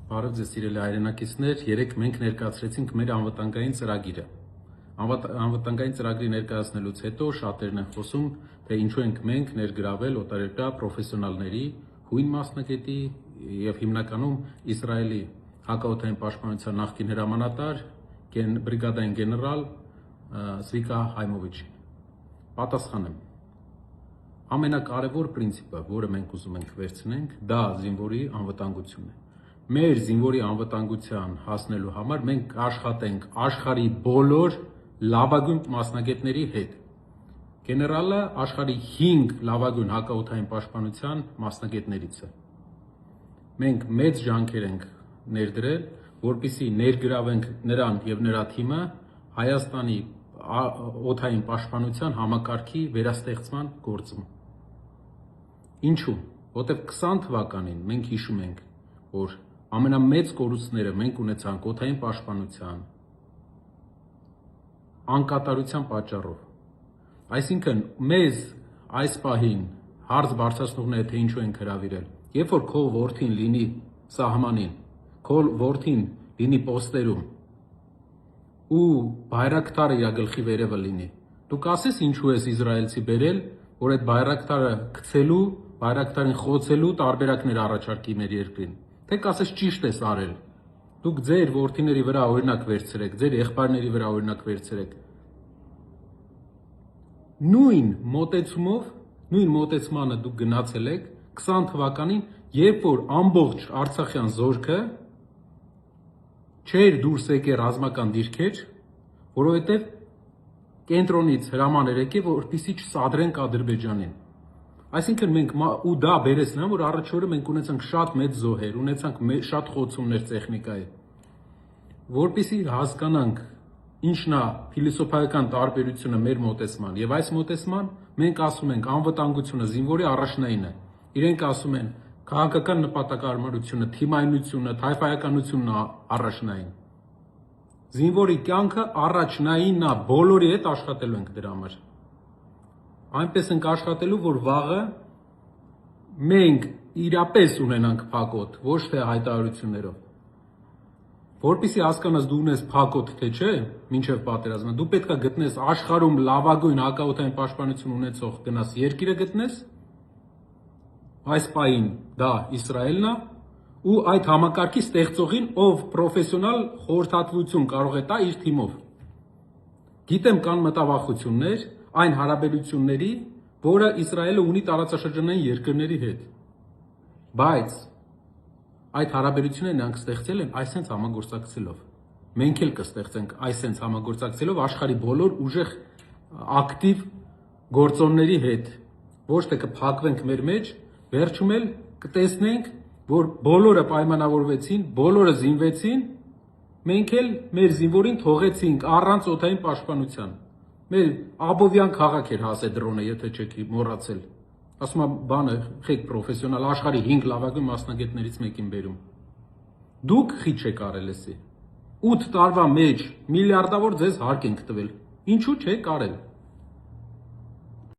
Բարև ձեզ սիրելի հայրենակիցներ, երեկ մենք ներկայացրեցինք մեր անվտանգային ծրագիրը։ Անվտանգային ծրագրի ներկայացնելուց հետո շատերն են խոսում, թե ինչու ենք մենք ներգրավել օտարերկրյա պրոֆեսիոնալների, հույն մասնագետի եւ հիմնականում Իսրայելի հակաօդային պաշտպանության նախկին հրամանատար բրիգադային գեներալ Զվիկա Հայմովիչին։ Պատասխանեմ։ Ամենակարևոր պրինցիպը, որը մենք ուզում ենք վերցնենք, դա զինվորի անվտանգությունն է։ Մեր զինվորի անվտանգության հասնելու համար մենք կաշխատենք աշխարհի բոլոր լավագույն մասնագետների հետ։ Գեներալը աշխարհի 5 լավագույն հակաօդային պաշտպանության մասնագետներից է։ Մենք մեծ ջանքեր ենք ներդրել, որպեսզի ներգրավենք նրան եւ նրա թիմը Հայաստանի օդային պաշտպանության համակարգի վերաստեղծման գործում։ Ինչու՞։ Որտեղ 20 թվականին մենք հիշում ենք, որ ամենամեծ կորուստները մենք ունեցանք օդային պաշտպանության անկատարության պատճառով։ Այսինքն մեզ այս պահին հարց բարձրացնողները թե ինչու են հրավիրել։ Երբ որ քո որդին լինի սահմանին, քո որդին լինի պոստերում ու բայրակտարը իր գլխի վերևը լինի, դու կասես ինչու ես իսրայելցի բերել, որ այդ բայրակտարը գցելու, բայրակտարին խոցելու տարբերակներ առաջարկի մեր երկրին, թե կասես ճիշտ ես արել։ Դուք ձեր որդիների վրա օրինակ վերցրեք, ձեր եղբայրների վրա օրինակ վերցրեք։ Նույն մոտեցմանը դուք գնացել եք 20 թվականին, երբ որ ամբողջ Արցախյան զորքը չէր դուրս եկել ռազմական դիրքեր, որովհետև կենտրոնից հրաման էր եկել, որպեսզի չսադրենք Ադրբեջանին։ Այսինքն մենք ու դա բերեց նրան, որ առաջ օրը մենք ունեցանք շատ մեծ զոհեր, ունեցանք շատ խոցումներ տեխնիկայի, որպեսզի հասկանանք ինչն է փիլիսոփայական տարբերությունը մեր մոտեցման եւ այս մոտեցման, մենք ասում ենք անվտանգությունը զինվորի առաջնայինն է։ Իրենք ասում են քաղաքական նպատակարարությունը, թիմայնությունը, թայֆայականությունն է առաջնային։ Զինվորի կյանքը առաջնայինն է, բոլորի հետ աշխատելու ենք դրա համար։ Այնպես ենք աշխատելու, որ վաղը մենք իրապես ունենանք փակոտ, ոչ թե հայտարարություններով։ Որպեսզի հասկանաս դու ունես փակոտ թե չէ, մինչև պատերազմը, դու պետք է գտնես աշխարհում լավագույն հակաօդային պաշտպանություն ունեցող գնաս երկիրը գտնես, այս պահին դա Իսրայելն է, ու այդ համակարգի ստեղծողին, ով պրոֆեսիոնալ խորհրդատվություն կարող է տա իր թիմով։ Գիտեմ կան մտավախություններ այն հարաբերությունների, որը Իսրայելը ունի տարածաշրջանային երկրների հետ, բայց այդ հարաբերությունները նրանք ստեղծել են այսենց համագործակցելով։ Մենք էլ կստեղծենք այսենց համագործակցելով աշխարհի բոլոր ուժեղ ակտիվ գործոնների հետ, ոչ թե կփակվենք մեր մեջ, վերջում էլ կտեսնենք, որ բոլորը պայմանավորվեցին, բոլորը զինվեցին, մենք էլ մեր զինվորին թողեցինք առանց օդային պաշտպանության։ Մեր Աբովյան քաղաք էր հասել դրոնը, եթե չեք մոռացել։ Ասում եմ բանը, խեք պրոֆեսիոնալ աշխարհի 5 լավագույն մասնագետներից մեկին բերում։ Դուք խիչ եք արել էսի։ 8 տարվա մեջ միլիարդավոր ձեզ հարկ ենք տվել։ Ինչու՞ չեք արել։